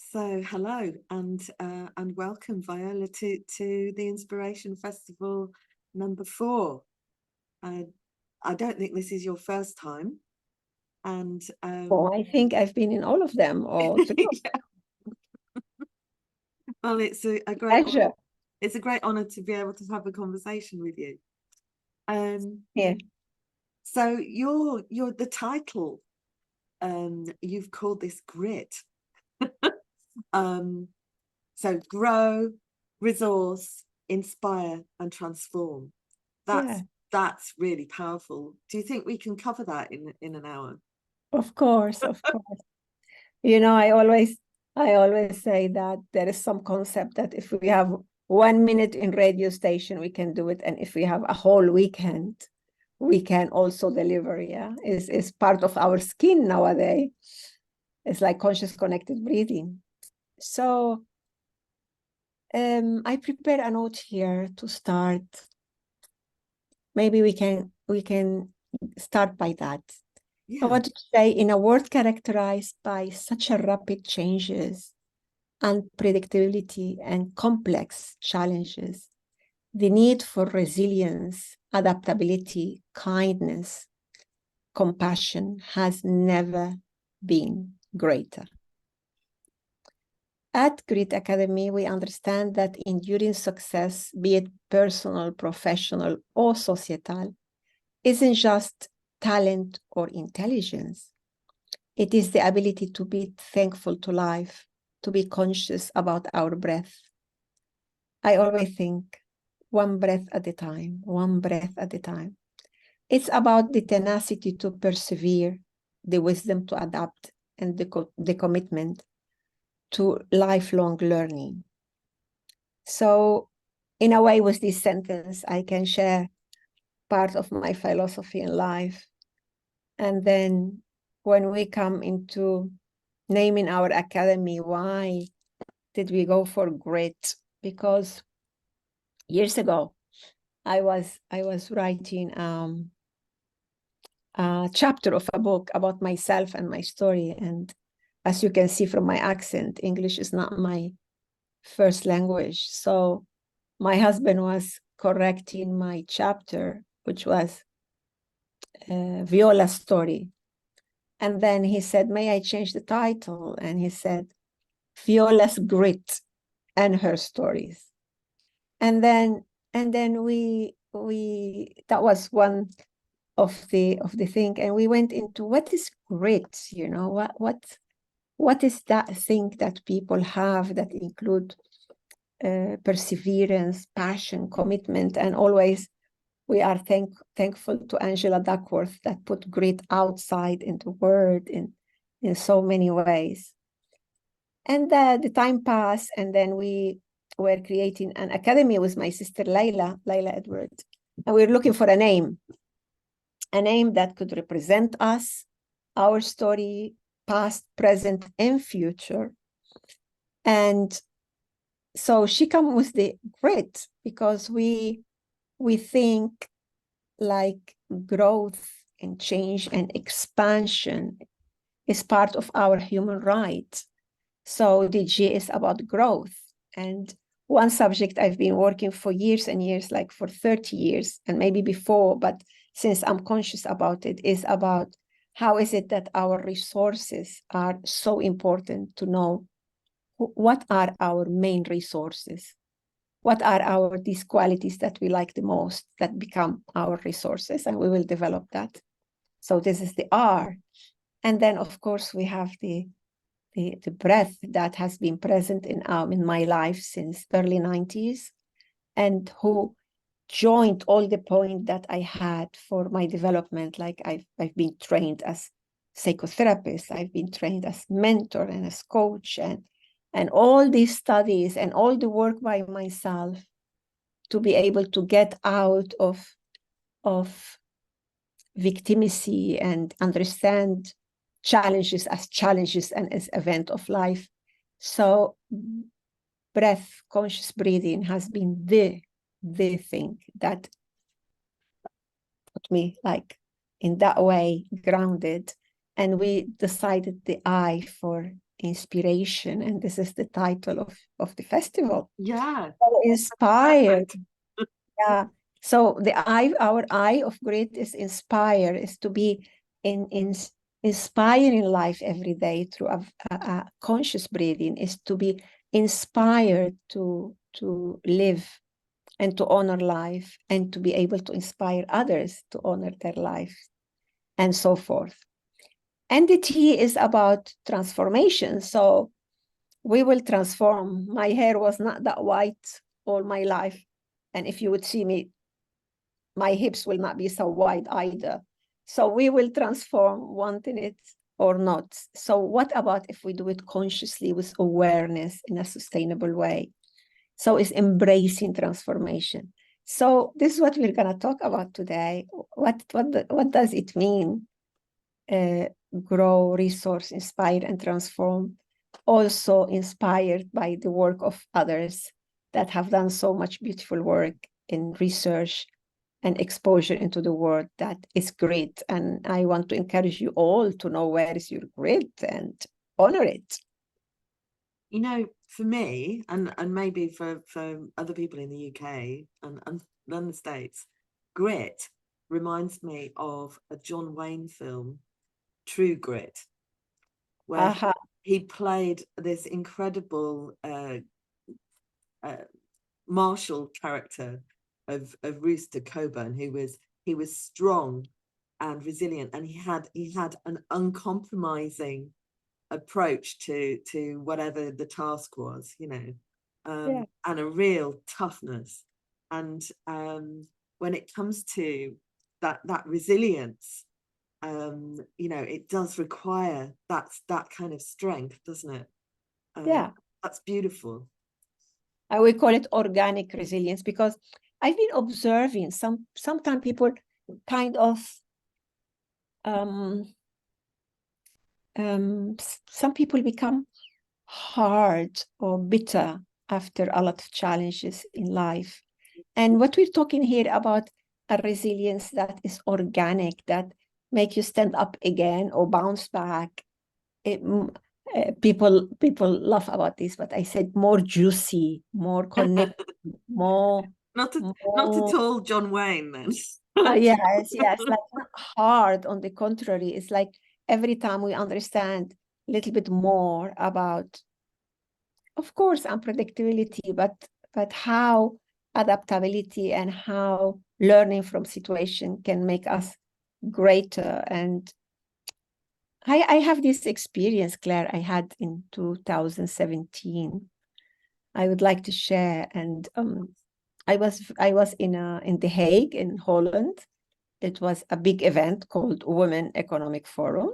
So hello and welcome, Viola, to the Inspiration Festival #4. I don't think this is your first time, and Oh, I think I've been in all of them, or yeah. Well, it's a great pleasure. it's a great honor to be able to have a conversation with you. Yeah, So you're the title. You've called this grit. So grow, resource, inspire, and transform. yeah, That's really powerful. Do you think we can cover that in an hour? of course, of course. You know, I always say that there is some concept that if we have 1 minute in radio station, we can do it, and if we have a whole weekend, we can also deliver. Yeah, is part of our skin nowadays. It's like conscious connected breathing. So, I prepare a note here to start. Maybe we can start by that. I Yeah. want to say, in a world characterized by such a rapid changes, unpredictability, and complex challenges, the need for resilience, adaptability, kindness, compassion has never been greater. At Grit Academy, we understand that enduring success, be it personal, professional, or societal, isn't just talent or intelligence. It is the ability to be thankful to life, to be conscious about our breath. I always think one breath at a time, one breath at a time. It's about the tenacity to persevere, the wisdom to adapt, and the commitment to lifelong learning. So, in a way, with this sentence, I can share part of my philosophy in life. And then when we come into naming our academy, why did we go for grit? Because years ago, I was writing a chapter of a book about myself and my story. And as you can see from my accent, English is not my first language. So my husband was correcting my chapter, which was Viola's story. And then he said, may I change the title? And he said, Viola's grit and her stories. And then we that was one of the thing. And we went into what is grit, you know, what is that thing that people have that include perseverance, passion, commitment, and always we are thankful to Angela Duckworth that put grit outside in the word in so many ways. And the time passed, and then we were creating an academy with my sister Viola Edward, and we were looking for a name that could represent us, our story, past, present, and future. And so she came with the grit because we think like growth and change and expansion is part of our human right. So the G is about growth. And one subject I've been working for years and years, like for 30 years and maybe before, but since I'm conscious about it, is about how is it that our resources are so important to know what are our main resources? What are these qualities that we like the most that become our resources? And we will develop that. So this is the R. And then, of course, we have the breath that has been present in my life since early 90s and who joined all the point that I had for my development. Like I've been trained as psychotherapist, I've been trained as mentor and as coach and all these studies and all the work by myself to be able to get out of victimacy and understand challenges and as event of life. So breath, conscious breathing has been the thing that put me like in that way grounded. And we decided the I for inspiration, and this is the title of the festival. Yeah. So inspired. Yeah. So our eye of grit is inspire, is to be in inspiring life every day through a conscious breathing, is to be inspired to live and to honor life, and to be able to inspire others to honor their life, and so forth. And the T is about transformation. So we will transform. My hair was not that white all my life. And if you would see me, my hips will not be so wide either. So we will transform, wanting it or not. So what about if we do it consciously with awareness in a sustainable way? So it's embracing transformation. So this is what we're going to talk about today. What does it mean? Grow, resource, inspire, and transform. Also inspired by the work of others that have done so much beautiful work in research and exposure into the world that is great. And I want to encourage you all to know where is your grit and honor it. You know, for me, and maybe for other people in the UK and the States, grit reminds me of a John Wayne film, True Grit, where he played this incredible martial character of Rooster Coburn, he was strong and resilient, and he had an uncompromising approach to whatever the task was, you know, and a real toughness. And when it comes to that resilience, you know, it does require that kind of strength, doesn't it? Yeah, that's beautiful. I will call it organic resilience, because I've been observing sometimes people kind of some people become hard or bitter after a lot of challenges in life. And what we're talking here about a resilience that is organic, that make you stand up again or bounce back. People laugh about this, but I said more juicy, more connected, more not at all John Wayne then. Yes, like not hard. On the contrary, it's like every time we understand a little bit more about, of course, unpredictability, but how adaptability and how learning from situation can make us greater. And I have this experience, Claire, I had in 2017. I would like to share. And I was in The Hague in Holland. It was a big event called Women Economic Forum.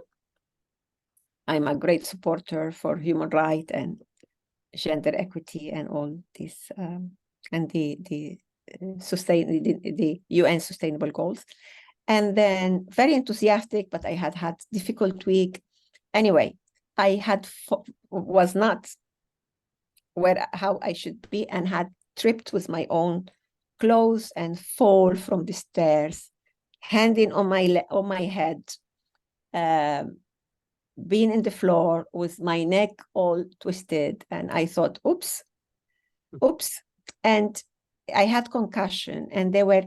I'm a great supporter for human rights and gender equity and all this, and the UN Sustainable Goals. And then very enthusiastic, but I had difficult week. Anyway, I was not how I should be, and had tripped with my own clothes and fall from the stairs, handing on my head, being in the floor with my neck all twisted. And I thought, oops. And I had concussion, and there were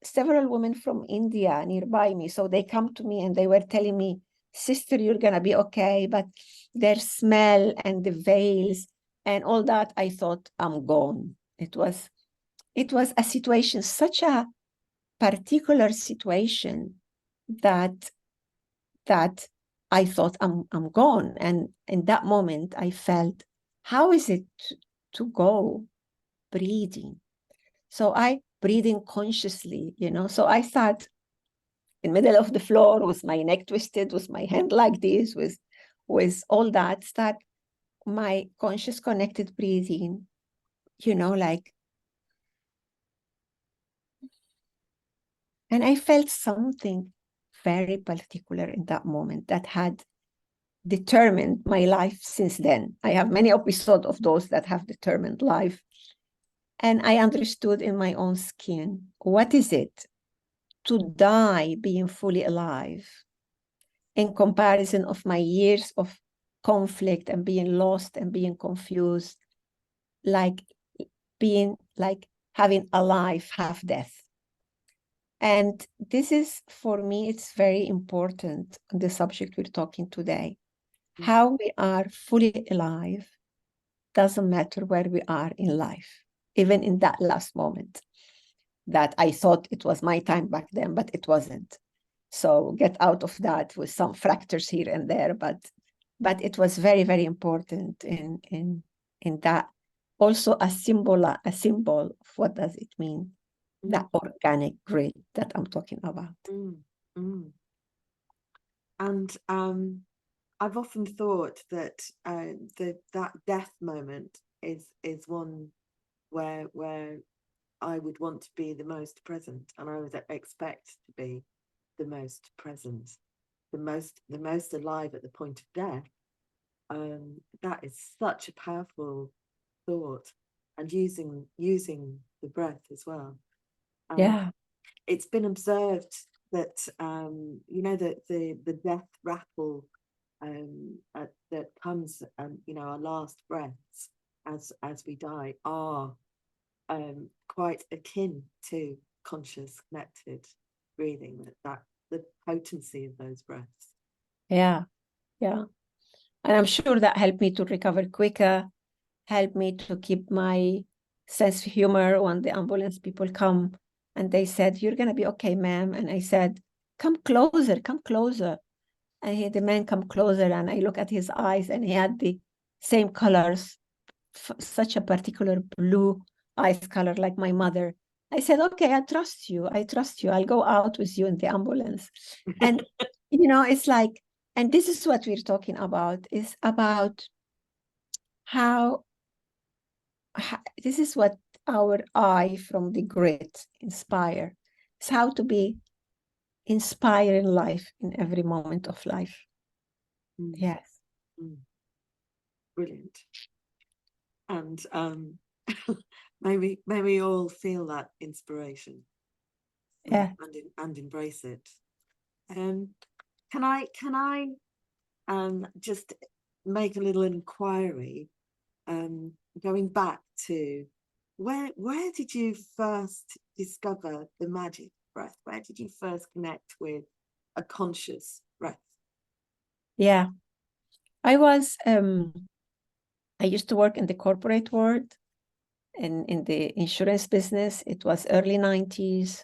several women from India nearby me. So they come to me and they were telling me, sister, you're going to be okay. But their smell and the veils and all that, I thought, I'm gone. It was a situation, such a particular situation, that I thought I'm gone. And in that moment, I felt, how is it to go? Breathing. So I breathing consciously, So I sat in the middle of the floor with my neck twisted, with my hand like this, with all that, start my conscious connected breathing, like. And I felt something very particular in that moment that had determined my life since then. I have many episodes of those that have determined life. And I understood in my own skin, what is it to die being fully alive in comparison of my years of conflict and being lost and being confused, like being like having a life half death. And this is, for me, it's very important, the subject we're talking today. How we are fully alive doesn't matter where we are in life, even in that last moment that I thought it was my time back then, but it wasn't. So get out of that with some fractures here and there, but it was very, very important in that. Also a symbol of what does it mean, that organic grid that I'm talking about. And I've often thought that that death moment is one where I would want to be the most present, and I would expect to be the most present, the most alive at the point of death. That is such a powerful thought, and using the breath as well. Yeah. It's been observed that you know, that the death rattle that comes, you know, our last breaths as we die are quite akin to conscious connected breathing, that the potency of those breaths. Yeah. And I'm sure that helped me to recover quicker, helped me to keep my sense of humor when the ambulance people come and they said, "You're gonna be okay, ma'am." And I said, come closer." And the man come closer, and I look at his eyes, and he had the same colors, such a particular blue eyes color, like my mother. I said, "Okay, I trust you. I'll go out with you in the ambulance." And, you know, it's like, and this is what we're talking about, is about how this is what our eye from the grit inspire. It's how to be inspiring life in every moment of life. Yes. Brilliant. And may we all feel that inspiration. Yeah. And embrace it. Can I just make a little inquiry, going back to where did you first discover the magic breath? Where did you first connect with a conscious breath? Yeah. I used to work in the corporate world and in the insurance business. It was early 90s.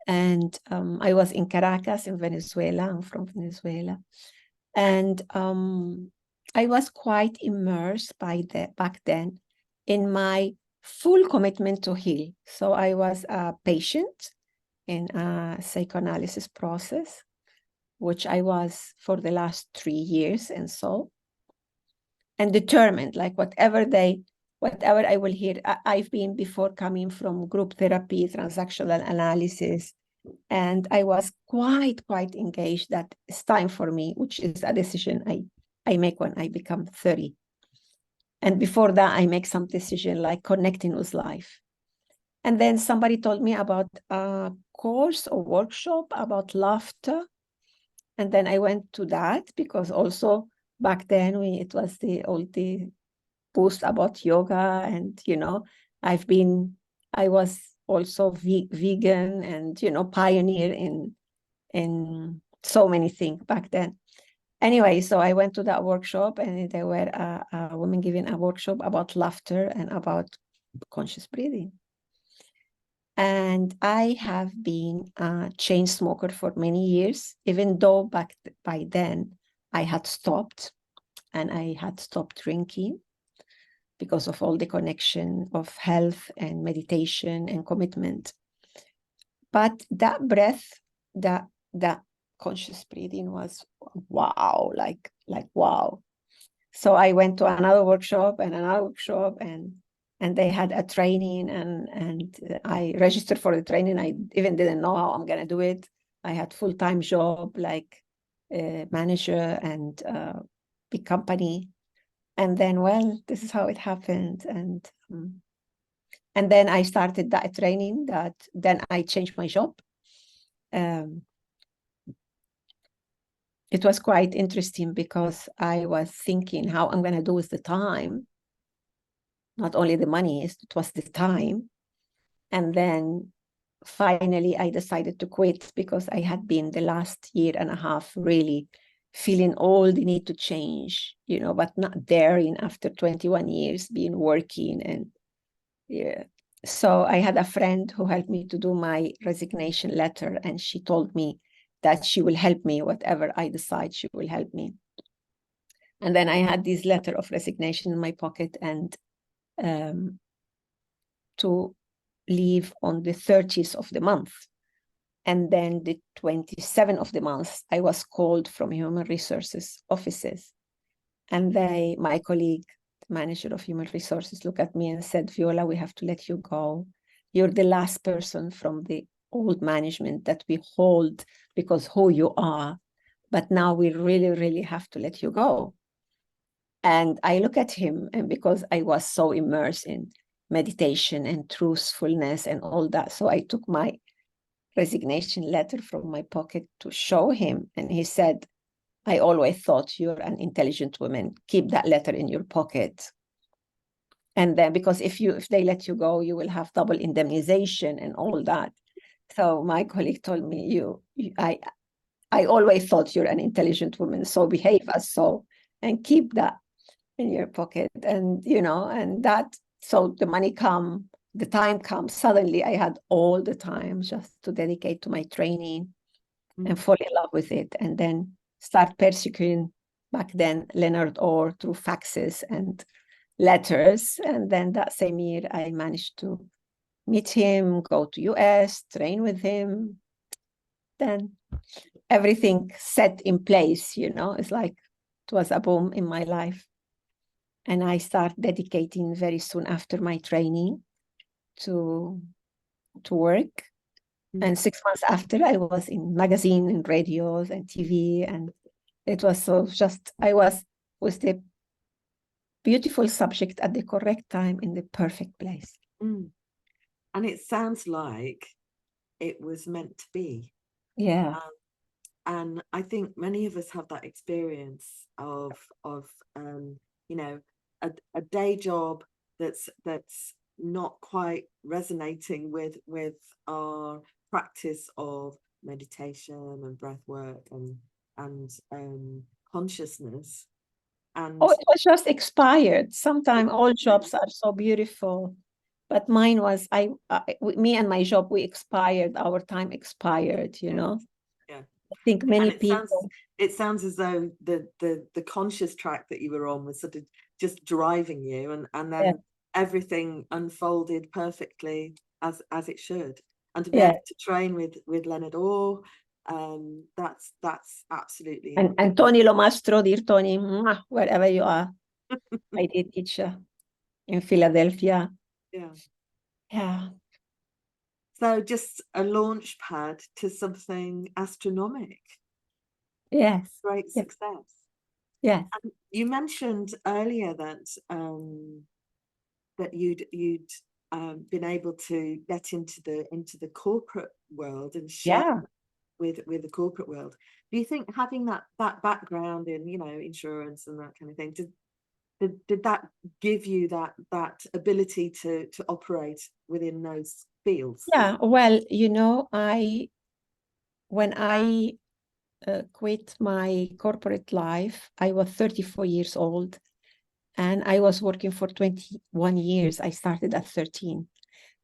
And I was in Caracas in Venezuela. I'm from Venezuela. And I was quite immersed back then in my full commitment to heal. So I was a patient in a psychoanalysis process, which I was for the last 3 years and so, and determined, like whatever I will hear. I've been before coming from group therapy, transactional analysis, and I was quite engaged that it's time for me, which is a decision I make when I become 30. And before that, I make some decision like connecting with life. And then somebody told me about a course or workshop about laughter. And then I went to that because also back then it was the post about yoga, and you know, I was also vegan and, you know, pioneer in so many things back then. Anyway, so I went to that workshop, and there were a women giving a workshop about laughter and about conscious breathing. And I have been a chain smoker for many years, even though by then I had stopped, and I had stopped drinking because of all the connection of health and meditation and commitment. But that breath, that conscious breathing was wow, like wow. So I went to another workshop and another workshop, and they had a training, and I registered for the training. I even didn't know how I'm gonna do it. I had full-time job, like manager and big company. And then, well, this is how it happened. And then I started that training. Then I changed my job. it was quite interesting because I was thinking how I'm going to do with the time. Not only the money, it was the time. And then finally, I decided to quit because I had been the last year and a half really feeling all the need to change, but not daring after 21 years being working. And yeah. So I had a friend who helped me to do my resignation letter, and she told me that she will help me, whatever I decide, she will help me. And then I had this letter of resignation in my pocket, and to leave on the 30th of the month. And then the 27th of the month, I was called from human resources offices. And my colleague, the manager of human resources, looked at me and said, Viola, we have to let you go. You're the last person from the old management that we hold because who you are. But now we really, really have to let you go. And I look at him, and because I was so immersed in meditation and truthfulness and all that, so I took my resignation letter from my pocket to show him. And he said, I always thought you're an intelligent woman. Keep that letter in your pocket. And then, because if they let you go, you will have double indemnization and all that. So my colleague told me, I always thought you're an intelligent woman, so behave as so, and keep that in your pocket. And, and that, so the money the time comes, suddenly I had all the time just to dedicate to my training and fall in love with it. And then start persecuting back then Leonard Orr through faxes and letters. And then that same year, I managed to meet him, go to US, train with him. Then everything set in place, it's like it was a boom in my life. And I started dedicating very soon after my training to work. And 6 months after, I was in magazine and radios and TV. And it was I was with the beautiful subject at the correct time in the perfect place. And it sounds like it was meant to be. Yeah. And I think many of us have that experience of a day job that's not quite resonating with our practice of meditation and breath work and consciousness. And it was just expired. Sometimes all jobs are so beautiful, but mine was me and my job, we expired. Our time expired. Yeah. I think many people. It sounds as though the conscious track that you were on was sort of just driving you, and then everything unfolded perfectly as it should. And to be able to train with Leonard Orr, that's absolutely. And Tony Lomastro, dear Tony, wherever you are, I did teach in Philadelphia. Yeah. So just a launch pad to something astronomic. Yes. Great success. Yes. And you mentioned earlier that that you'd been able to get into the corporate world and share with the corporate world. Do you think having that background in insurance and that kind of thing, did that give you that ability to operate within those fields? Yeah, well, when I quit my corporate life, I was 34 years old, and I was working for 21 years. I started at 13.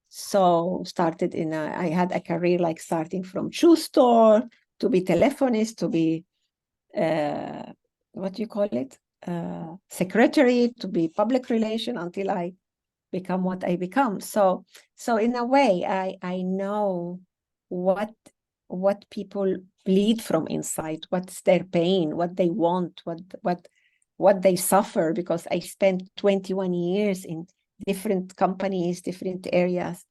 So I had a career like starting from shoe store to be telephonist, to be, what do you call it? Secretary, to be public relation, until I become what I become. So in a way, I know what people bleed from inside, what's their pain, what they want, what they suffer, because I spent 21 years in different companies, different areas.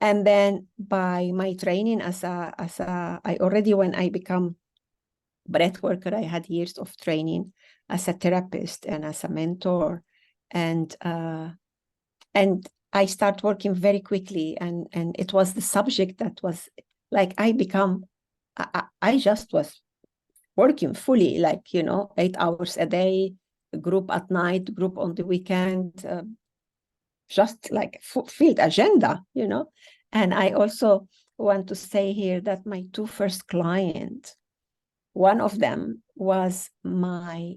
And then by my training when I become breath worker, I had years of training as a therapist and as a mentor. And I start working very quickly, and it was the subject that was like I just was working fully, like, 8 hours a day, group at night, group on the weekend, just like field agenda, And I also want to say here that my two first clients, one of them was my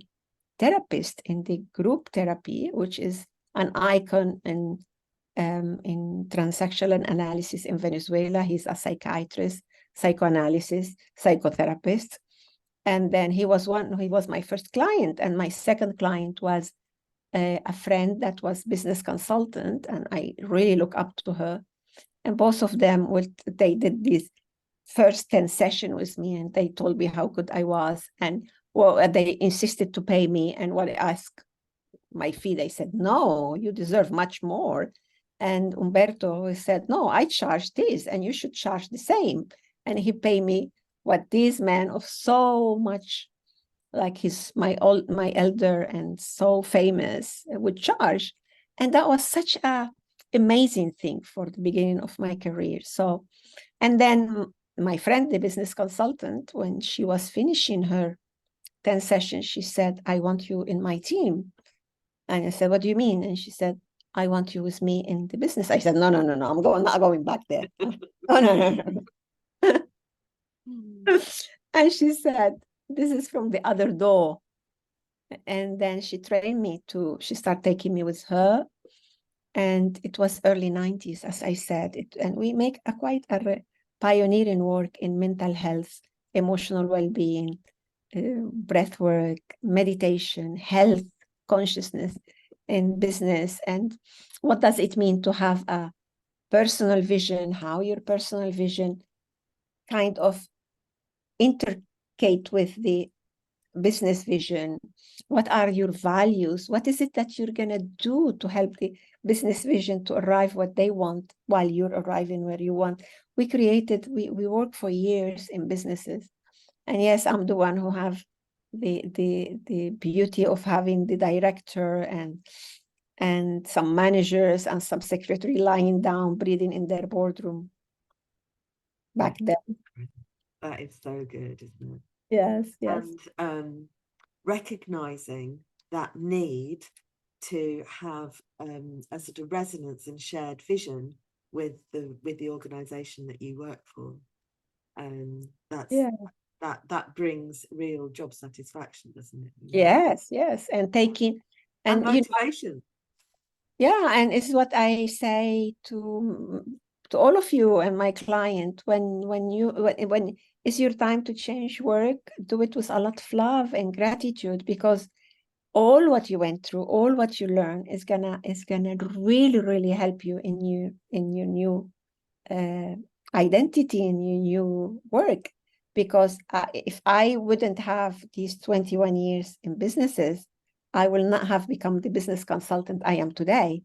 therapist in the group therapy, which is an icon in transactional analysis in Venezuela. He's a psychiatrist, psychoanalysis, psychotherapist. And then he was my first client. And my second client was a friend that was business consultant, and I really look up to her. And both of them, they did this first 10 sessions with me, and they told me how good I was. And they insisted to pay me. And when I asked my fee, they said, no, you deserve much more. And Umberto said, no, I charge this, and you should charge the same. And he paid me what this man of so much, like my elder and so famous, would charge. And that was such a amazing thing for the beginning of my career. So, and then my friend, the business consultant, when she was finishing her 10 sessions, she said, I want you in my team. And I said, what do you mean? And she said, I want you with me in the business. I said, no, I'm not going back there. No. And she said, this is from the other door. And then she trained me she started taking me with her. And it was early 90s, as I said. And we make quite a pioneering work in mental health, emotional well-being, breath work, meditation, health, consciousness in business. And what does it mean to have a personal vision, how your personal vision kind of intercate with the business vision. What are your values? What is it that you're going to do to help the business vision to arrive what they want while you're arriving where you want? We work for years in businesses. And yes, I'm the one who have the beauty of having the director and some managers and some secretary lying down, breathing in their boardroom back then. That is so good, isn't it? Yes. And recognizing that need to have a sort of resonance and shared vision with the organization that you work for, that brings real job satisfaction, doesn't it? Yes, and taking and motivation. And it's what I say to all of you and my client, when it's your time to change work, do it with a lot of love and gratitude, because all what you went through, all what you learn is gonna really, really help you in your new identity, in your new work. Because if I wouldn't have these 21 years in businesses, I will not have become the business consultant I am today.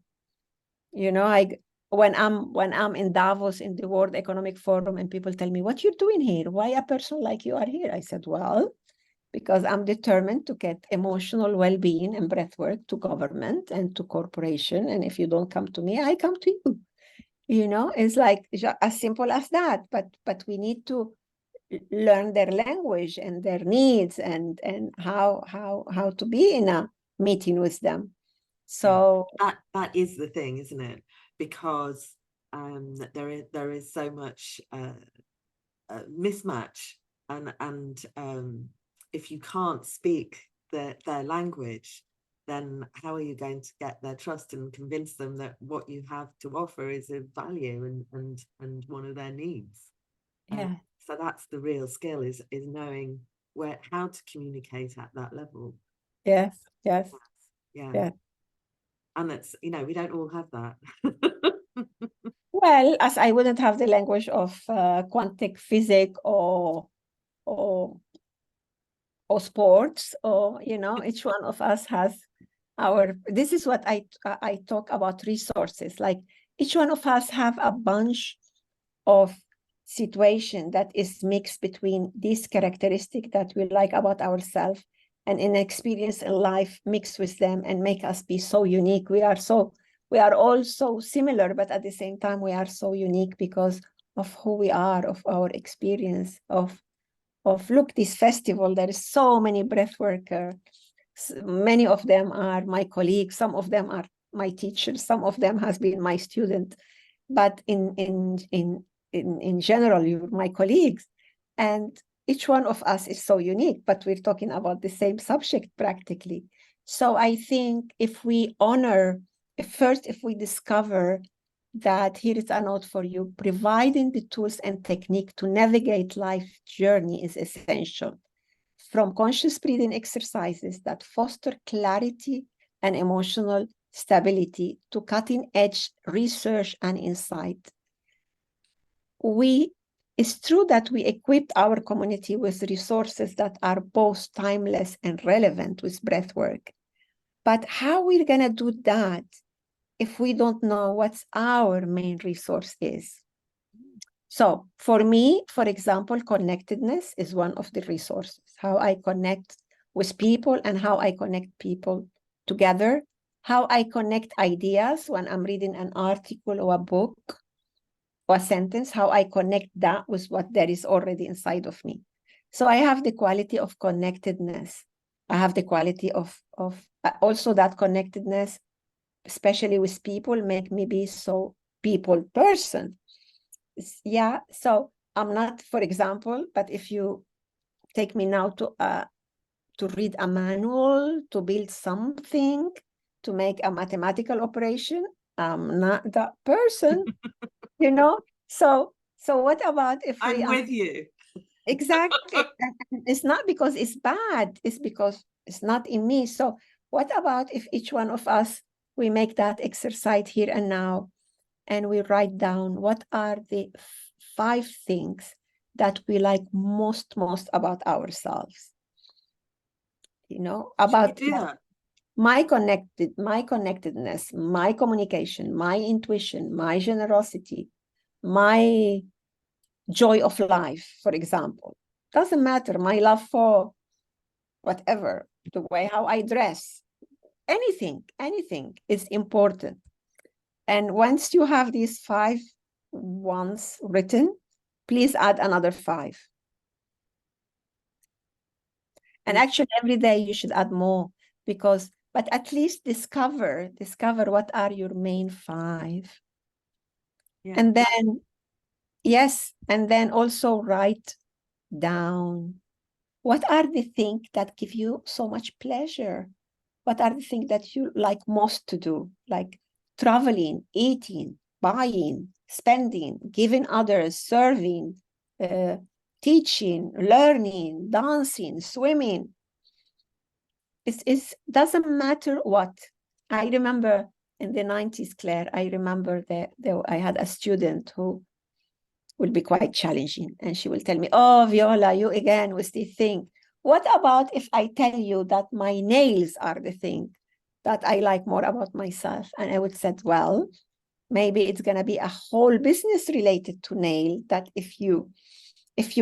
When I'm in Davos in the World Economic Forum and people tell me, what you're doing here? Why a person like you are here? I said, well, because I'm determined to get emotional well-being and breathwork to government and to corporation. And if you don't come to me, I come to you. It's like as simple as that. But we need to learn their language and their needs and how to be in a meeting with them. So that is the thing, isn't it? Because there is so much mismatch, and if you can't speak their language, then how are you going to get their trust and convince them that what you have to offer is of value and one of their needs? So that's the real skill, is knowing how to communicate at that level. Yes. Yeah. And that's, we don't all have that. Well, as I wouldn't have the language of quantum physics or sports, or each one of us has this is what I talk about resources. Like each one of us have a bunch of situation that is mixed between these characteristics that we like about ourselves and an experience in life mixed with them and make us be so unique. We are all so similar, but at the same time we are so unique because of who we are, of our experience, of look, this festival, there is so many breathworkers. Many of them are my colleagues, some of them are my teachers, some of them has been my student, but in general, you're my colleagues. And each one of us is so unique, but we're talking about the same subject practically. So I think if we honor, if we discover that here is a note for you, providing the tools and technique to navigate life journey is essential. From conscious breathing exercises that foster clarity and emotional stability to cutting edge research and insight. It's true that we equipped our community with resources that are both timeless and relevant with breathwork. But how we're gonna do that if we don't know what our main resource is? So for me, for example, connectedness is one of the resources, how I connect with people and how I connect people together, how I connect ideas when I'm reading an article or a book or a sentence, how I connect that with what there is already inside of me. So I have the quality of connectedness. I have the quality of also that connectedness, especially with people, make me be so people person. Yeah, so I'm not, for example, but if you take me now to read a manual, to build something, to make a mathematical operation, I'm not that person, you know? So what about if we... I'm with you. Exactly. It's not because it's bad, it's because it's not in me. So what about if each one of us, we make that exercise here and now, and we write down what are the 5 things that we like most about ourselves, you know, about do that. my connectedness, my communication, my intuition, my generosity, my joy of life, for example. Doesn't matter, my love for whatever, the way how I dress, anything is important. And once you have these 5 ones written, please add another 5. And actually every day you should add more, because, but at least discover what are your main 5. Yeah. And then, yes, and then also write down what are the things that give you so much pleasure. What are the things that you like most to do, like traveling, eating, buying, spending, giving others, serving, teaching, learning, dancing, swimming. It doesn't matter what. I remember in the 90s, Claire, I remember that I had a student who will be quite challenging, and she will tell me, oh, Viola, you again with the thing. What about if I tell you that my nails are the thing that I like more about myself? And I would say, well, maybe it's going to be a whole business related to nail, that if you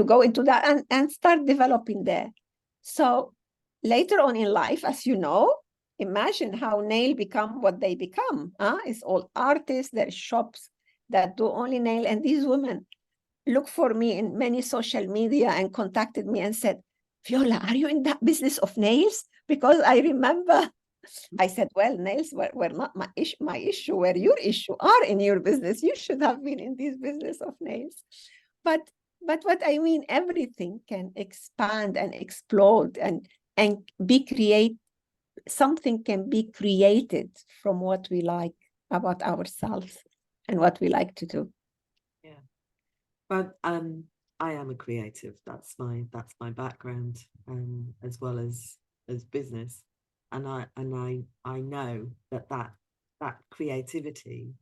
go into that and start developing there. So later on in life, as you know, imagine how nail become what they become. It's all artists, there's shops that do only nail. And these women look for me in many social media and contacted me and said, Viola, are you in that business of nails? Because I remember I said, well, nails were not my issue, were your issue, are in your business. You should have been in this business of nails. But what I mean, everything can expand and explode and be create. Something can be created from what we like about ourselves and what we like to do. Yeah. But I am a creative. That's my background, as well as business. And I know that creativity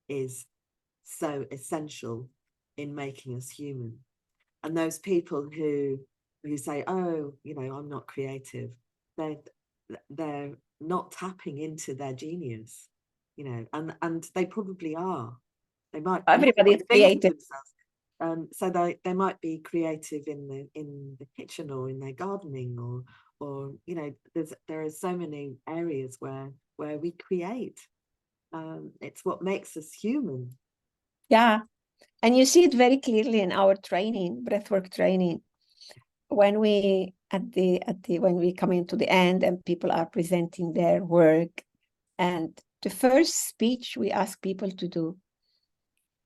is so essential in making us human. And those people who say, oh, I'm not creative, they're not tapping into their genius, and they probably are. They might Everybody is creative. so they might be creative in the kitchen or in their gardening, or there are so many areas where we create. It's what makes us human. Yeah. And you see it very clearly in our training, breathwork training. when we when we come into the end and people are presenting their work, and the first speech we ask people to do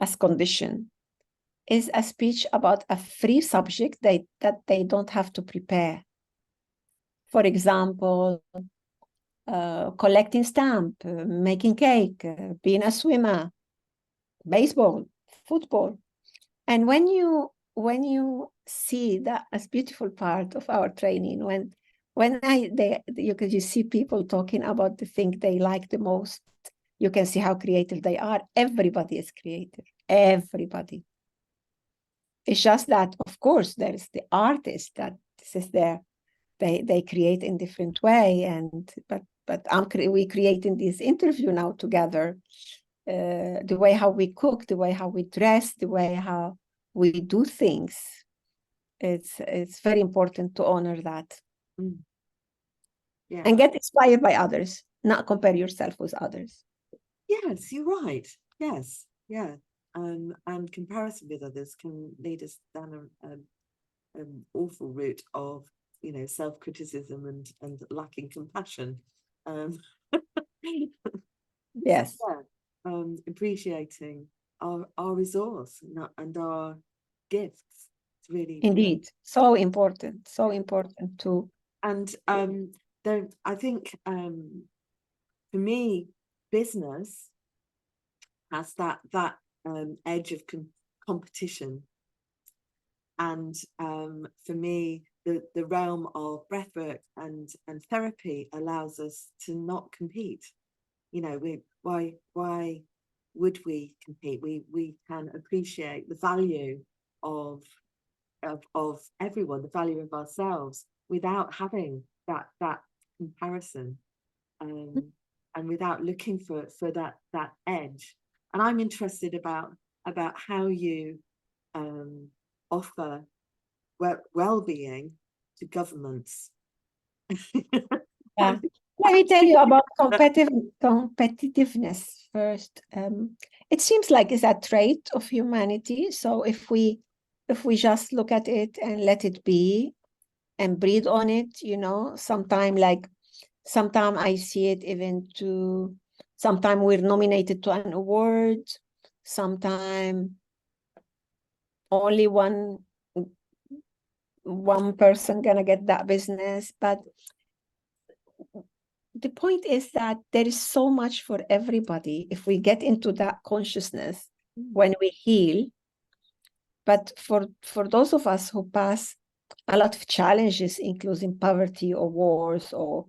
as condition is a speech about a free subject that they don't have to prepare. For example, collecting stamp, making cake, being a swimmer, baseball, football. And when you see that as beautiful part of our training, you see people talking about the thing they like the most, you can see how creative they are. Everybody is creative, everybody. It's just that, of course, there is the artist that this is they create in different way, but we creating this interview now together, the way how we cook, the way how we dress, the way how we do things. It's very important to honor that. Yeah. And get inspired by others, not compare yourself with others. Yes, you're right. Yes, yeah. And comparison with others can lead us down an awful route of, you know, self-criticism and lacking compassion. Yes. So, yeah, appreciating our resource and our gifts. It's really Indeed, so important to. And there, I think for me, business has that edge of competition, and for me, the realm of breathwork and therapy allows us to not compete. You know, why would we compete? We can appreciate the value of everyone, the value of ourselves, without having that comparison, and without looking for that edge. And I'm interested about how you offer well-being to governments. Yeah. Let me tell you about competitiveness first. It seems like it's a trait of humanity. So if we just look at it and let it be and breathe on it, you know, sometime I see it even to, sometime we're nominated to an award, sometime only one person gonna get that business. But the point is that there is so much for everybody if we get into that consciousness when we heal. But for those of us who pass a lot of challenges, including poverty or wars or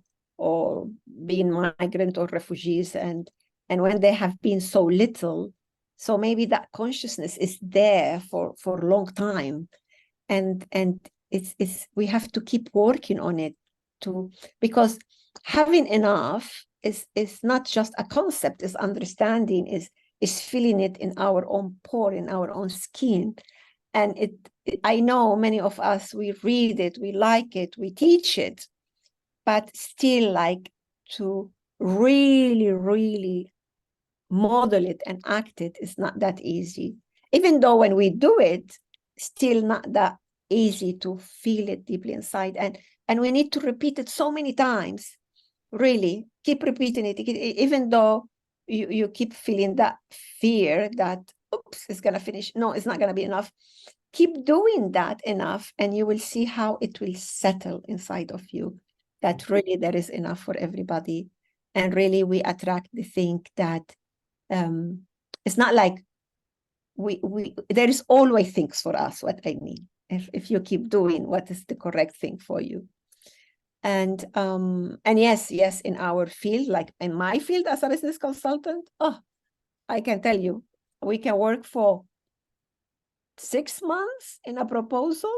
being migrant or refugees, and when they have been so little, so maybe that consciousness is there for a long time, and it's we have to keep working on it because having enough is not just a concept, is understanding, is feeling it in our own pore, in our own skin. And I know many of us, we read it, we like it, we teach it, but still, like, to really model it and act it is not that easy. Even though when we do it, still not that easy to feel it deeply inside. And we need to repeat it so many times. Really, keep repeating it, even though you keep feeling that fear that, oops, it's going to finish. No, it's not going to be enough. Keep doing that enough, and you will see how it will settle inside of you, that really there is enough for everybody. And really, we attract the thing that it's not like there is always things for us, what I mean, if you keep doing what is the correct thing for you. And yes, in our field, like in my field as a business consultant, I can tell you, we can work for 6 months in a proposal,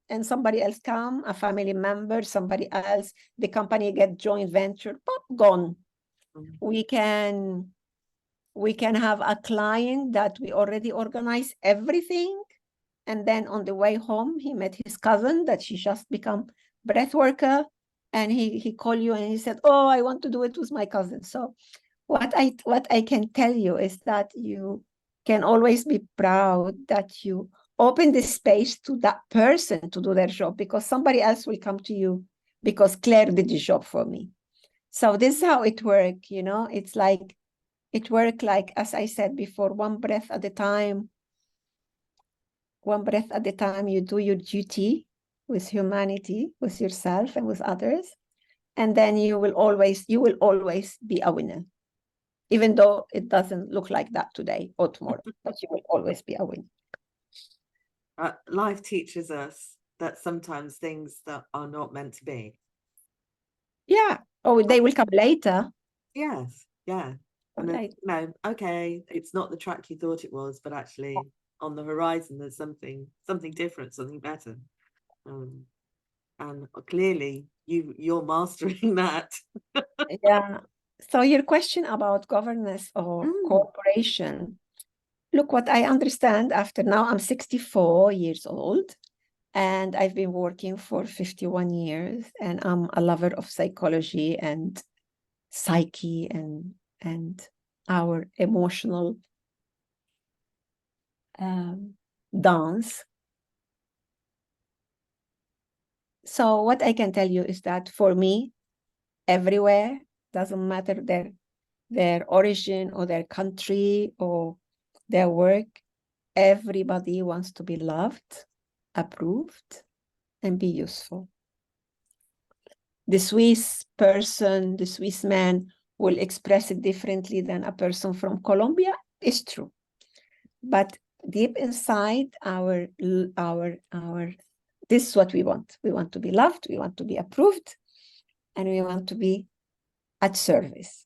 and somebody else come, a family member, somebody else, the company get joint venture, pop, gone. We can have a client that we already organize everything, and then on the way home, he met his cousin that she just become breath worker, and he called you and he said, oh, I want to do it with my cousin. So what I can tell you is that you can always be proud that you open the space to that person to do their job, because somebody else will come to you because Claire did the job for me. So this is how it works, you know. It's like, it works like, as I said before, one breath at a time. One breath at a time, you do your duty with humanity, with yourself and with others. And then you will always be a winner. Even though it doesn't look like that today or tomorrow, but you will always be a winner. Life teaches us that sometimes things that are not meant to be. Yeah. Oh, they will come later. Yes. Yeah. And then, you know, okay, it's not the track you thought it was, but actually on the horizon there's something different, something better. And clearly you're mastering that. Yeah. So your question about governance or cooperation, look, what I understand after now, I'm 64 years old and I've been working for 51 years, and I'm a lover of psychology and psyche and our emotional dance. So what I can tell you is that for me, everywhere, doesn't matter their origin or their country or their work, everybody wants to be loved, approved, and be useful. The Swiss person, the Swiss man will express it differently than a person from Colombia. It's true. But deep inside this is what we want. We want to be loved, we want to be approved, and we want to be at service.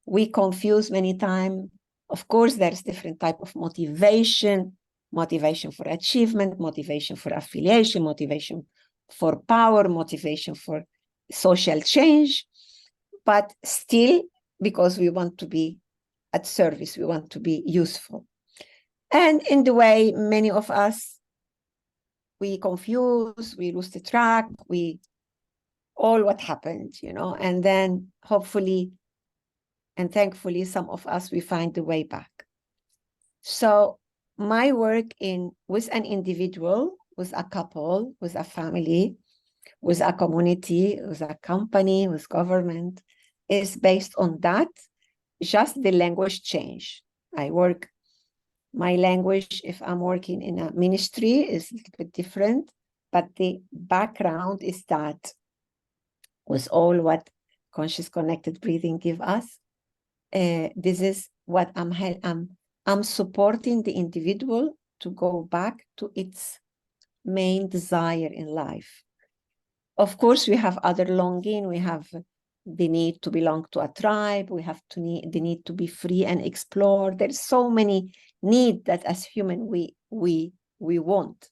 We confuse many times. Of course, there's different type of motivation for achievement, motivation for affiliation, motivation for power, motivation for social change, but still, because we want to be at service, we want to be useful. And in the way, many of us, we confuse, we lose the track, all what happened, you know, and then hopefully and thankfully, some of us, we find the way back. So my work with an individual, with a couple, with a family, with a community, with a company, with government, is based on that, just the language change. My language, if I'm working in a ministry, is a little bit different, but the background is that with all what conscious connected breathing give us, this is what I'm supporting the individual to go back to its main desire in life. Of course, we have other longing. We have the need to belong to a tribe. We have the need to be free and explore. There's so many needs that as human we want.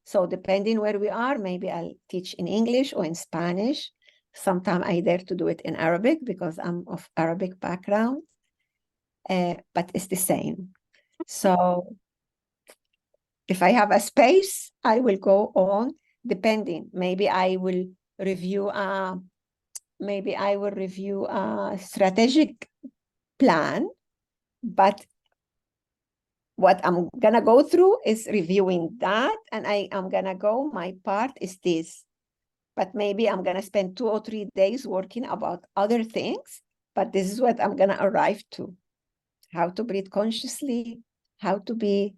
So depending where we are, maybe I'll teach in English or in Spanish. Sometimes I dare to do it in Arabic because I'm of Arabic background, but it's the same. So if I have a space, I will go on, depending. Maybe I will review a strategic plan, but what I'm gonna go through is reviewing that, and I'm gonna go, my part is this. But maybe I'm gonna spend 2 or 3 days working about other things, but this is what I'm gonna arrive to. How to breathe consciously, how to be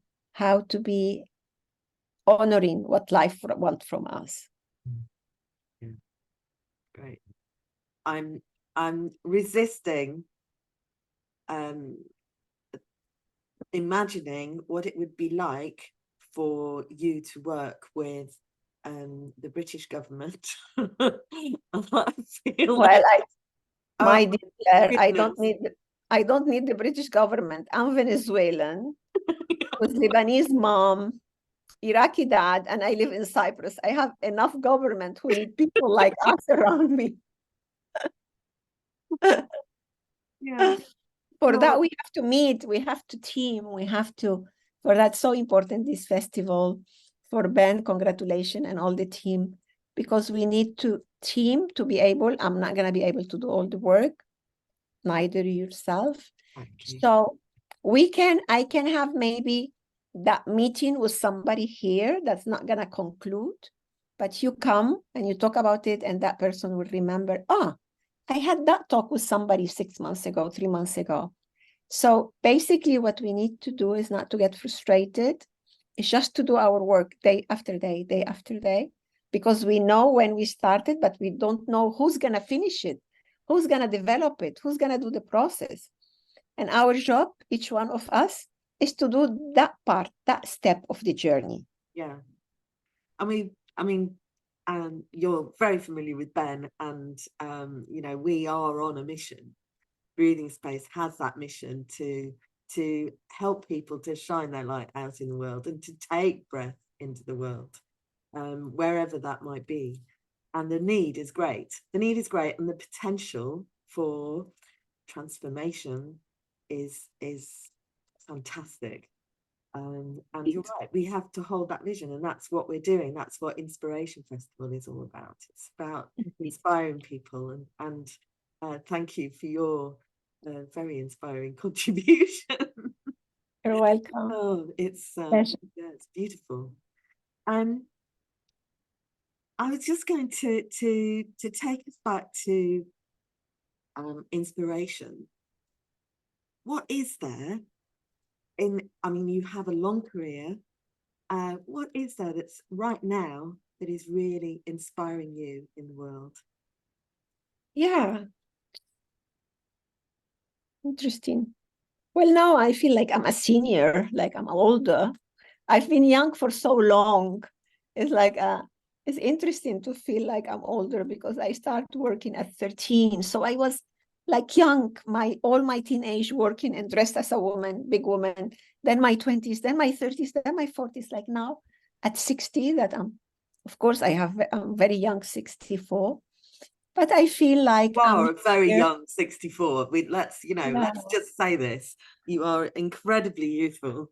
honoring what life wants from us. Yeah. Great. I'm resisting imagining what it would be like for you to work with the British government. I feel Well, like, my dear Claire, I goodness. don't need the British government. I'm Venezuelan with Lebanese mom, Iraqi dad, and I live in Cyprus. I have enough government who need people like us around me. Yeah. For that, we have to meet, we have to team, for that, so important, this festival. For Ben, congratulations, and all the team, because we need to team to be able, I'm not going to be able to do all the work, neither yourself. Okay. So I can have maybe that meeting with somebody here that's not going to conclude, but you come and you talk about it, and that person will remember, I had that talk with somebody 6 months ago, 3 months ago. So basically what we need to do is not to get frustrated. It's just to do our work day after day, day after day, because we know when we started, but we don't know who's going to finish it, who's going to develop it, who's going to do the process. And our job, each one of us, is to do that part, that step of the journey. Yeah. I mean, you're very familiar with Ben, and you know, we are on a mission. Breathing Space has that mission to help people to shine their light out in the world and to take breath into the world, wherever that might be. And the need is great. The need is great, and the potential for transformation is fantastic. And you're right, we have to hold that vision, and that's what we're doing. That's what Inspiration Festival is all about. It's about inspiring people, and thank you for your very inspiring contribution. You're welcome. Oh, it's yeah, it's beautiful. I was just going to take us back to inspiration. What is there I mean, you have a long career. What is there that's right now that is really inspiring you in the world? Yeah. Interesting. Well, now I feel like I'm a senior, like I'm older. I've been young for so long. It's like it's interesting to feel like I'm older because I started working at 13. So I was like young, all my teenage working and dressed as a woman, big woman, then my 20s, then my 30s, then my 40s, like now at 60 that of course I'm very young, 64. But I feel like you are a very here. young 64. Let's just say this. You are incredibly youthful.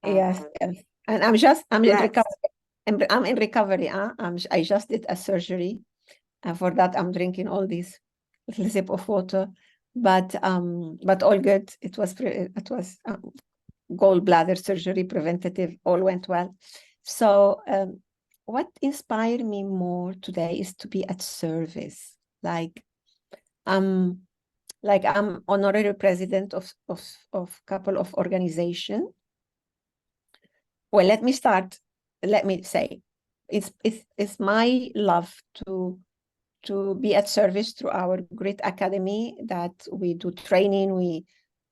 Yes, yes. And I'm in Yes. recovery. I'm in recovery. I just did a surgery. And for that, I'm drinking all these little sip of water. But all good. It was gallbladder surgery, preventative, all went well. So what inspired me more today is to be at service. Like I'm honorary president of couple of organizations. Well, let me say, it's my love to be at service through our great academy that we do training, we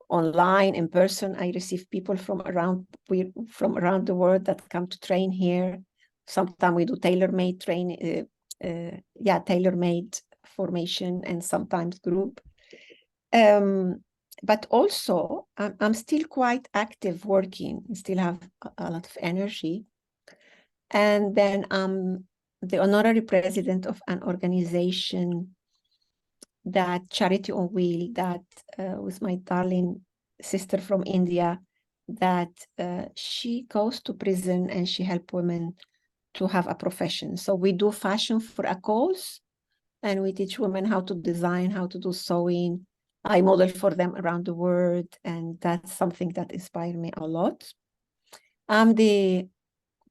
online, in person. I receive people from around the world that come to train here. Sometimes we do tailor-made training, tailor-made formation, and sometimes group. But also, I'm still quite active working, still have a lot of energy. And then I'm the honorary president of an organization, that Charity on Wheel, that with my darling sister from India, that she goes to prison and she helps women to have a profession. So we do fashion for a cause, and we teach women how to design, how to do sewing. I model for them around the world, and that's something that inspired me a lot. I'm the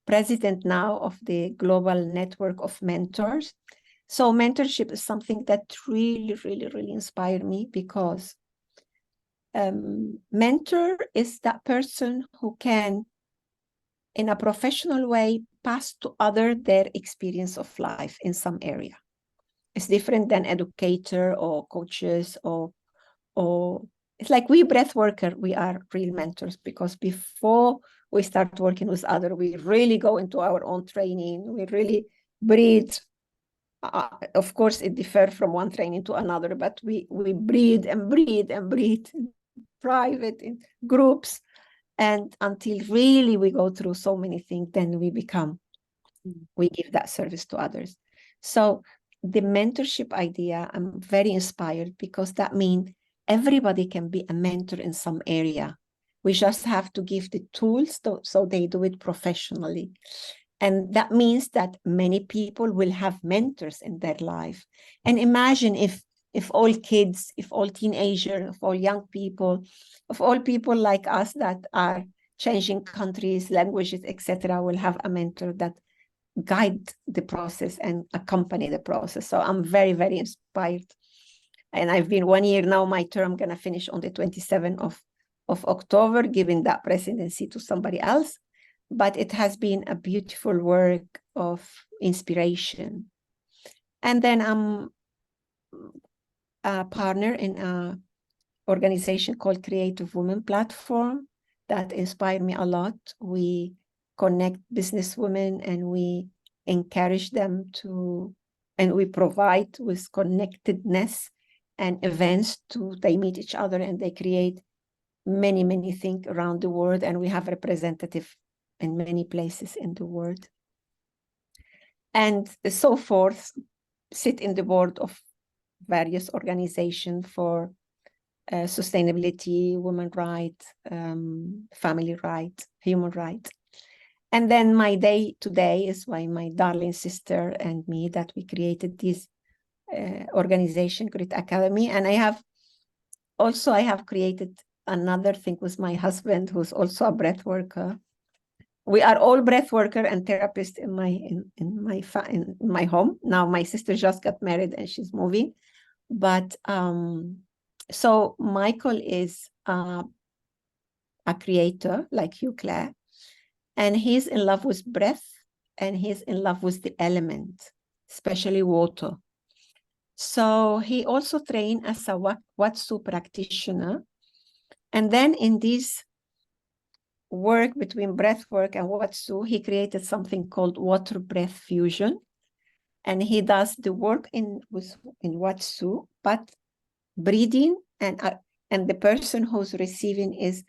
president now of the global network of mentors. So mentorship is something that really, really, really inspired me, because mentor is that person who can, in a professional way, pass to others their experience of life in some area. It's different than educator or coaches or it's like we breath worker, we are real mentors, because before we start working with others, we really go into our own training. We really breathe. Of course, it differs from one training to another, but we breathe and breathe and breathe in private, in groups, and until really we go through so many things, then we give that service to others. So the mentorship idea, I'm very inspired, because that means everybody can be a mentor in some area. We just have to give the tools so they do it professionally. And that means that many people will have mentors in their life. And imagine if all kids, if all teenagers, if all young people, if all people like us that are changing countries, languages, etc., will have a mentor that guide the process and accompany the process. So I'm very, very inspired. And I've been 1 year now, my term gonna finish on the 27th of October, giving that presidency to somebody else. But it has been a beautiful work of inspiration. And then I'm a partner in a organization called Creative Women Platform that inspired me a lot. We connect business women and we encourage them to, and we provide with connectedness and events to, they meet each other and they create many, many things around the world. And we have representative in many places in the world. And so forth, sit in the board of various organizations for sustainability, women rights, family rights, human rights. And then my day today is why my darling sister and me that we created this organization, Grit Academy. And I have created another thing with my husband, who's also a breath worker. We are all breath worker and therapist in my home. Now my sister just got married and she's moving. But so Michael is a creator like you, Claire, and he's in love with breath and he's in love with the element, especially water. So he also trained as a Watsu practitioner. And then in this work between breath work and Watsu, he created something called water breath fusion. And he does the work in Watsu, but breathing and the person who's receiving is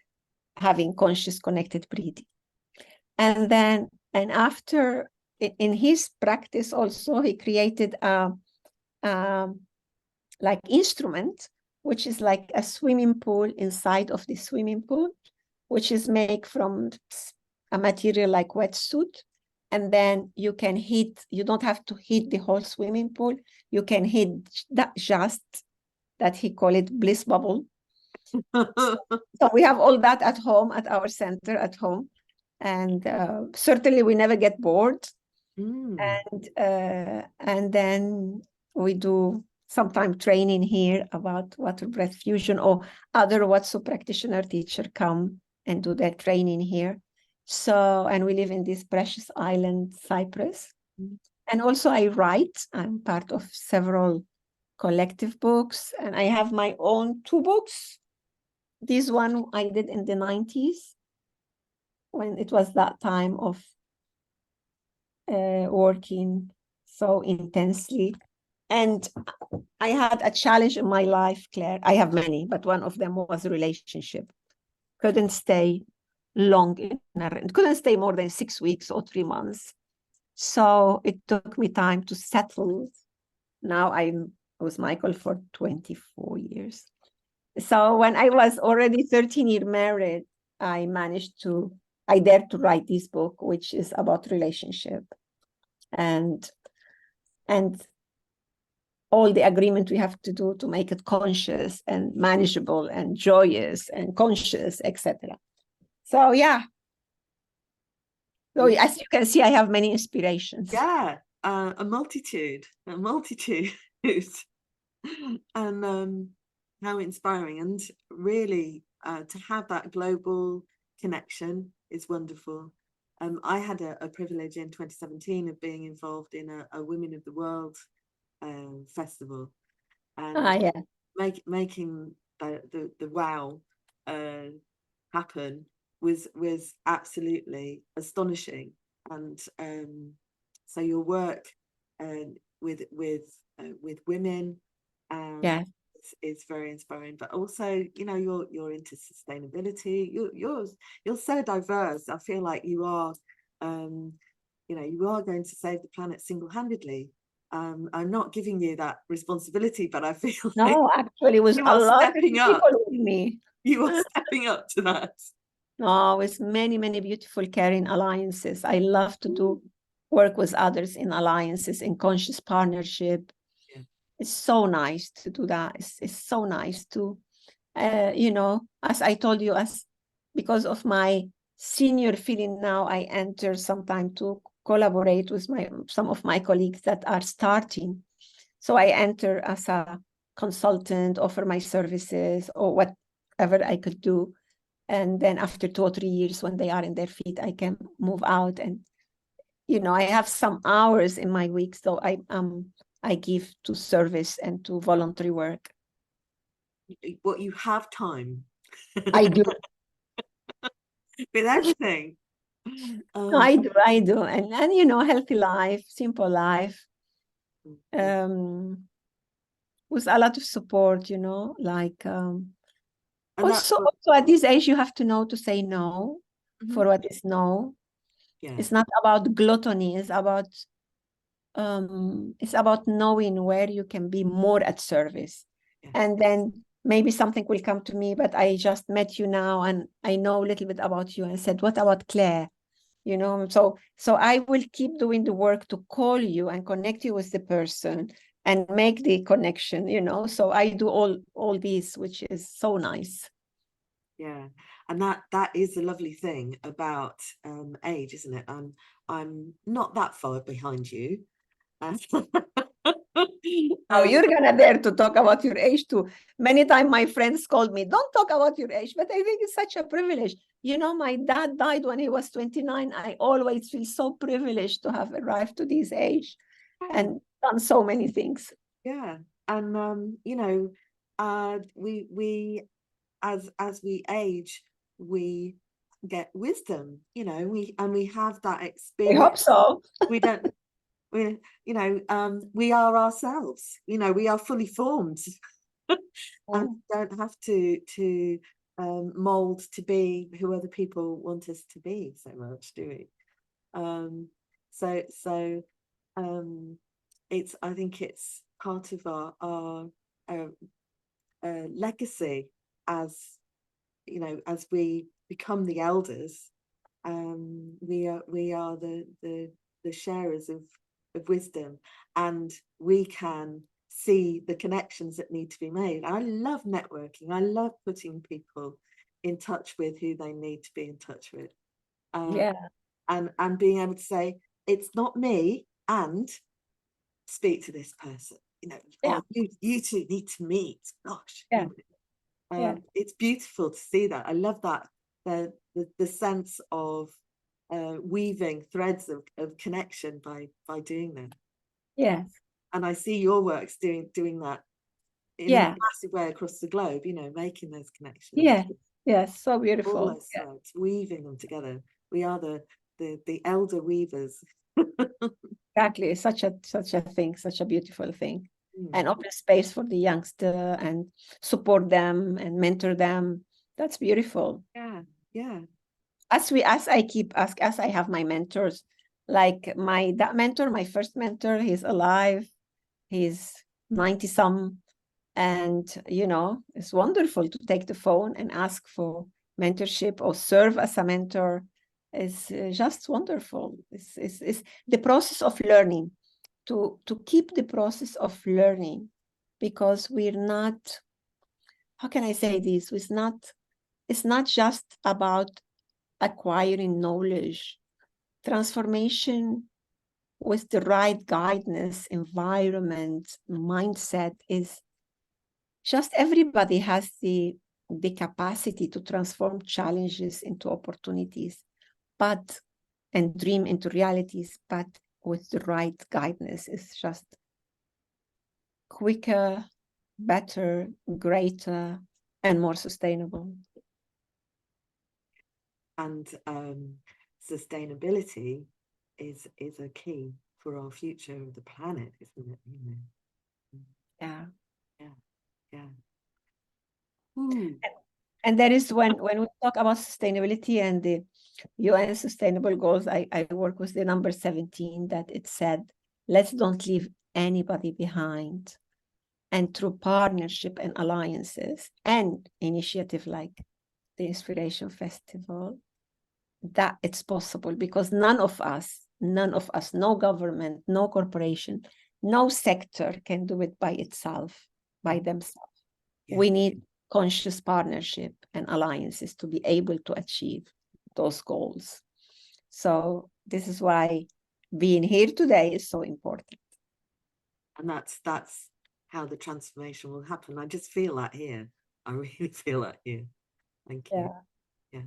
having conscious connected breathing. And then, and after, in his practice also, he created a like instrument, which is like a swimming pool inside of the swimming pool, which is made from a material like wetsuit. And then you can heat, you don't have to heat the whole swimming pool. You can heat that just, that he call it bliss bubble. So we have all that at home, at our center at home. And certainly we never get bored. And then we do sometime training here about water breath fusion, or other Watsu practitioner teacher come and do their training here. So, and we live in this precious island, Cyprus. And also I write. I'm part of several collective books, and I have my own 2 books. This one I did in the 90s, when it was that time of working so intensely. And I had a challenge in my life, Claire. I have many, but one of them was a relationship. Couldn't stay long, couldn't stay more than 6 weeks or 3 months. So it took me time to settle. Now I'm with Michael for 24 years. So when I was already 13 years married, I dared to write this book, which is about relationship and all the agreement we have to do to make it conscious and manageable and joyous and conscious, etc. So yeah. So as you can see, I have many inspirations. Yeah, a multitude. And how inspiring, and really to have that global connection is wonderful. I had a privilege in 2017 of being involved in a Women of the World festival, and making the wow happen was absolutely astonishing. And so your work with women is very inspiring, but also, you know, you're into sustainability. You're so diverse. I feel like you are you know, you are going to save the planet single-handedly. I'm not giving you that responsibility, but I feel like actually, it was a lot of people with me. You are stepping up to that. No, with many, many beautiful caring alliances. I love to work with others in alliances, in conscious partnership. Yeah. It's so nice to do that. It's so nice to, you know, as I told you, because of my senior feeling now. I enter sometime to collaborate with some of my colleagues that are starting. So I enter as a consultant, offer my services or whatever I could do. And then after 2 or 3 years, when they are in their feet, I can move out. And, I have some hours in my week, so I give to service and to voluntary work. What, you have time? I do. With everything. I do. And healthy life, simple life, with a lot of support, like, also at this age, you have to know to say no for what is no. Yeah. It's not about gluttony. It's about knowing where you can be more at service. Yeah. And then maybe something will come to me, but I just met you now and I know a little bit about you, and said, what about Claire? So I will keep doing the work to call you and connect you with the person and make the connection, so I do all these, which is so nice. Yeah, and that is a lovely thing about age, isn't it? I'm not that far behind you. You're gonna dare to talk about your age too. Many times my friends called me, don't talk about your age, but I think it's such a privilege. My dad died when he was 29. I always feel so privileged to have arrived to this age and done so many things. Yeah, and we as we age, we get wisdom. We have that experience. I hope so. We don't. We are ourselves. We are fully formed, and don't have to mold to be who other people want us to be so much, do we? I think it's part of our legacy as as we become the elders. We are the sharers of wisdom, and we can see the connections that need to be made. I love networking. I love putting people in touch with who they need to be in touch with. And being able to say, it's not me, and speak to this person. You two need to meet. Gosh, it's beautiful to see that. I love that, the sense of weaving threads of connection by doing that. Yes. And I see your works doing that in a massive way across the globe, making those connections. Yes, so beautiful. All those threads, weaving them together. We are the elder weavers. Exactly, such a thing, such a beautiful thing. And open space for the youngster and support them and mentor them. That's beautiful. Yeah. As I have my mentors, like that mentor, my first mentor, he's alive, he's 90 some, and it's wonderful to take the phone and ask for mentorship or serve as a mentor. Is just wonderful. It's the process of learning, to keep the process of learning, because we're not, how can I say this? It's not just about acquiring knowledge. Transformation with the right guidance, environment, mindset is just, everybody has the capacity to transform challenges into opportunities, and dream into realities, but with the right guidance, it's just quicker, better, greater, and more sustainable. And sustainability is a key for our future of the planet, isn't it? Yeah. And there is, when we talk about sustainability and the UN Sustainable Goals, I work with the number 17, that it said, let's don't leave anybody behind. And through partnership and alliances and initiative like the Inspiration Festival, that it's possible, because none of us, no government, no corporation, no sector can do it by itself, by themselves. We need conscious partnership and alliances to be able to achieve. those goals. So this is why being here today is so important. And that's how the transformation will happen. I just feel that here. I really feel that here. Thank you. Yeah.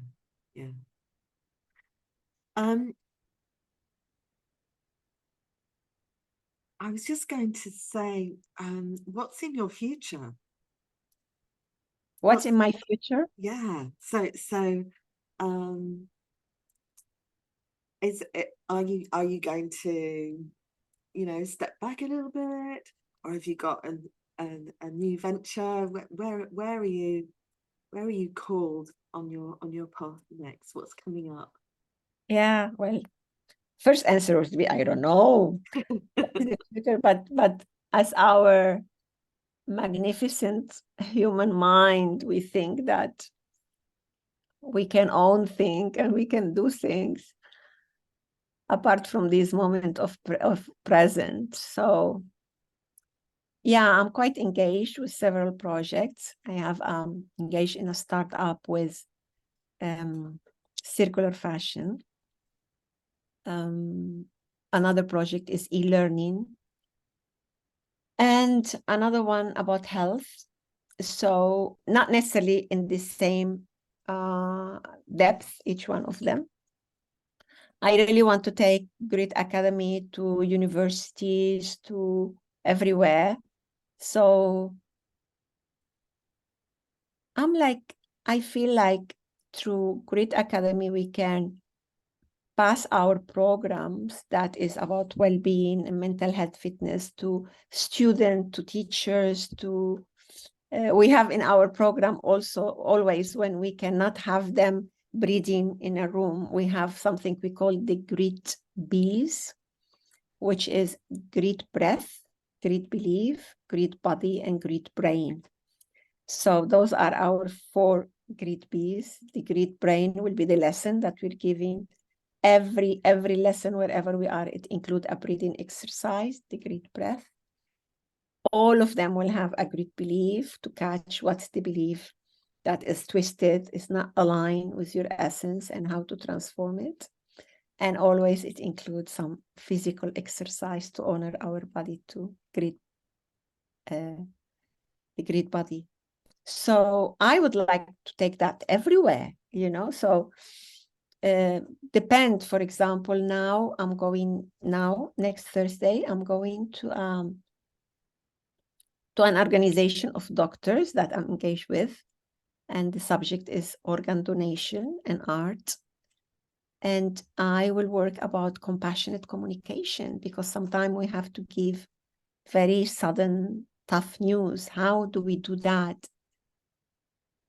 Yeah. I was just going to say, what's in your future? What's in my future? Yeah. So are you going to, step back a little bit, or have you got a new venture? Where are you called on your path next? What's coming up? Yeah, well, first answer would be I don't know. but as our magnificent human mind, we think that we can own things and we can do things apart from this moment of present. So yeah, I'm quite engaged with several projects. I have engaged in a startup with circular fashion. Another project is e-learning. And another one about health. So not necessarily in the same depth, each one of them. I really want to take Grit Academy to universities, to everywhere. So I feel like through Grit Academy, we can pass our programs that is about well-being and mental health fitness to students, to teachers, to we have in our program also always when we cannot have them breathing in a room, we have something we call the Grit Bees, which is Grit breath, Grit belief, Grit body, and Grit brain. So those are our 4 Grit Bees. The Grit brain will be the lesson that we're giving. Every lesson, wherever we are, it includes a breathing exercise, the Grit breath. All of them will have a Grit belief to catch what's the belief that is twisted, is not aligned with your essence, and how to transform it. And always it includes some physical exercise to honor our body, to Grit, the Grit body. So I would like to take that everywhere, so depend, for example, next Thursday, I'm going to an organization of doctors that I'm engaged with, and the subject is organ donation and art. And I will work about compassionate communication, because sometimes we have to give very sudden, tough news. How do we do that?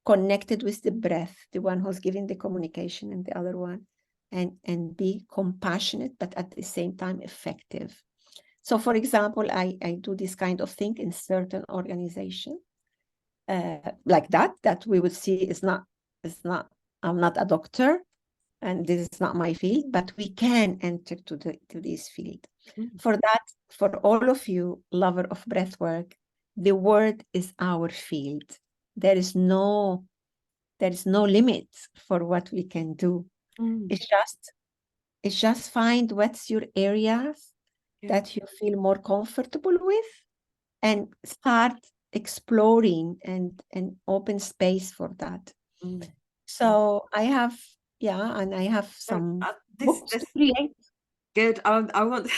Connected with the breath, the one who's giving the communication and the other one, and be compassionate, but at the same time effective. So, for example, I do this kind of thing in certain organization, like that we would see I'm not a doctor, and this is not my field, but we can enter to this field. For that, for all of you lover of breath work, the word is our field. There is no limit for what we can do. It's just find what's your areas that you feel more comfortable with, and start exploring and open space for that. So I have some books to create. Good. I want.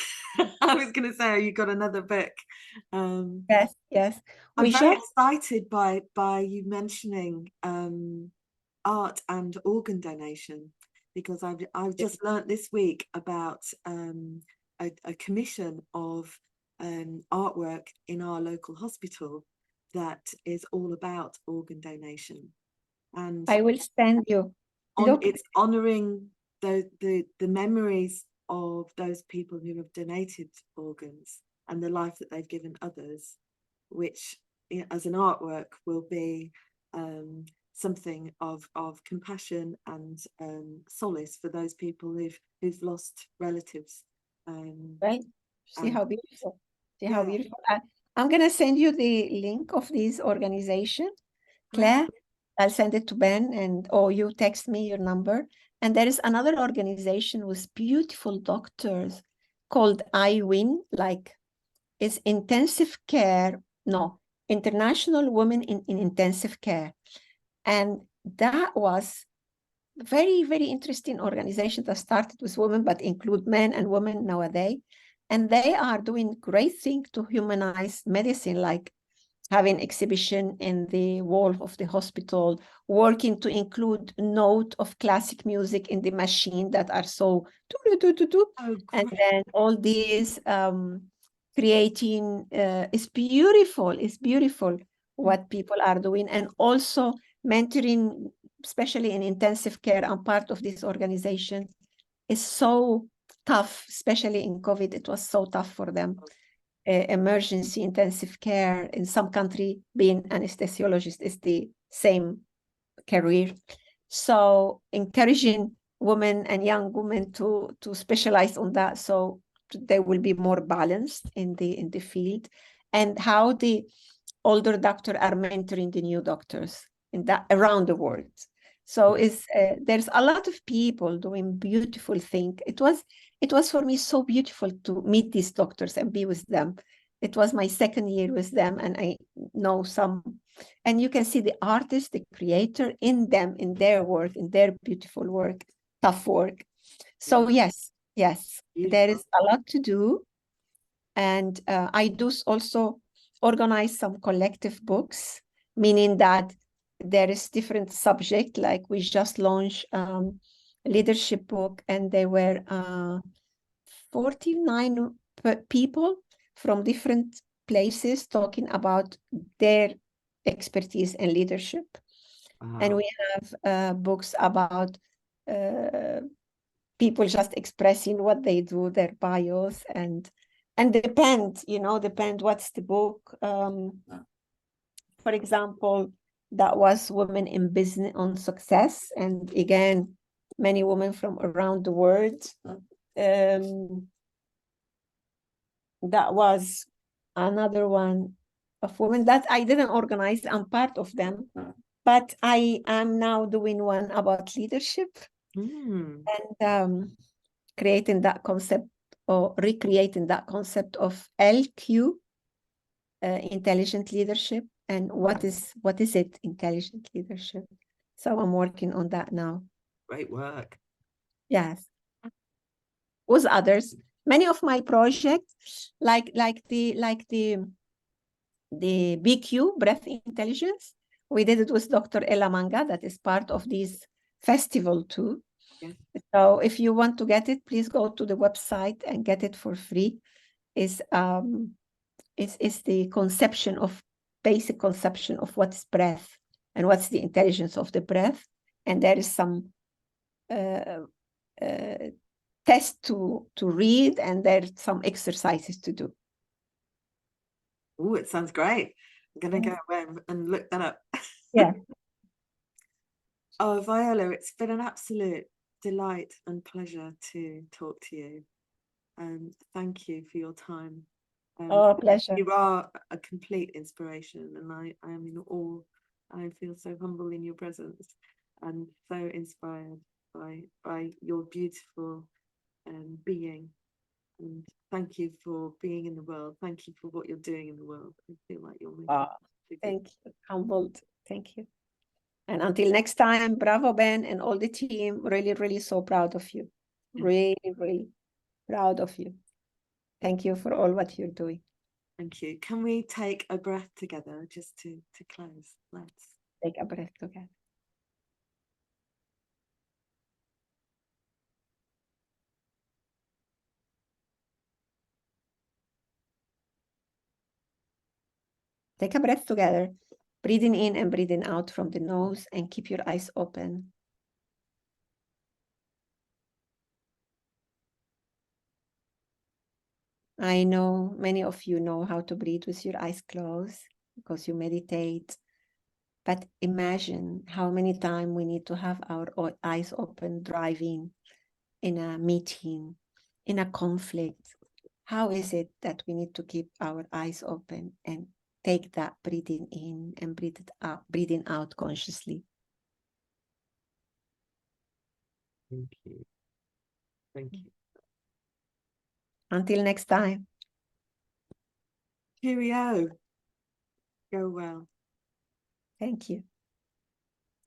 I was going to say, you got another book. Yes. I'm very excited by you mentioning art and organ donation, because I've just learnt this week about a commission of artwork in our local hospital that is all about organ donation, and I will send you. It's honoring the memories of those people who have donated organs and the life that they've given others, which as an artwork will be something of compassion and solace for those people who've lost relatives. Right. See how beautiful. How beautiful. I'm going to send you the link of this organization, Claire. I'll send it to Ben, and or you text me your number. And there is another organization with beautiful doctors called IWIN, like it's intensive care, no, International Women in Intensive Care. And that was very, very interesting organization that started with women, but include men and women nowadays. And they are doing great things to humanize medicine, like having exhibition in the wall of the hospital, working to include note of classic music in the machine that are so and then all these creating it's beautiful what people are doing, and also mentoring, especially in intensive care. I'm part of this organization. It's so tough, especially in COVID. It was so tough for them. Emergency intensive care in some country, being anesthesiologist is the same career. So encouraging women and young women to specialize on that, so they will be more balanced in the field, and how the older doctors are mentoring the new doctors in that around the world. So it's there's a lot of people doing beautiful things. It was for me so beautiful to meet these doctors and be with them. It was my second year with them, and I know some, and you can see the artist, the creator in them, in their work, in their beautiful work, tough work. So yes, there is a lot to do. And I do also organize some collective books, meaning that there is different subject, like we just launched leadership book, and there were 49 people from different places talking about their expertise in leadership. And we have books about people just expressing what they do, their bios, and depend what's the book. For example, that was Women in Business on Success, and again, many women from around the world. That was another one of women that I didn't organize. I'm part of them, but I am now doing one about leadership and creating that concept, or recreating that concept of LQ, intelligent leadership, and what is it, intelligent leadership. So I'm working on that now. Great work. Yes. With others, many of my projects, like the BQ, breath intelligence, we did it with Dr. Ella Manga, that is part of this festival too. Yeah. So if you want to get it, please go to the website and get it for free. It's the basic conception of what's breath and what's the intelligence of the breath. And there is some test to read, and there's some exercises to do. Oh, it sounds great. I'm going to go away and look that up. Yeah. Oh, Viola, it's been an absolute delight and pleasure to talk to you. Thank you for your time. Pleasure. You are a complete inspiration, and I am in awe. I feel so humble in your presence and so inspired by your beautiful being. And thank you for being in the world. Thank you for what you're doing in the world. I feel like you're making thank you. Humbled. Thank you. And until next time, bravo, Ben, and all the team. Really, really so proud of you. Really, really proud of you. Thank you for all what you're doing. Thank you. Can we take a breath together just to close? Let's take a breath together. Take a breath together, breathing in and breathing out from the nose, and keep your eyes open. I know many of you know how to breathe with your eyes closed because you meditate. But imagine how many times we need to have our eyes open driving, in a meeting, in a conflict. How is it that we need to keep our eyes open and take that breathing in and breathing out consciously? Thank you. Thank you. Until next time. Cheerio. Go well. Thank you.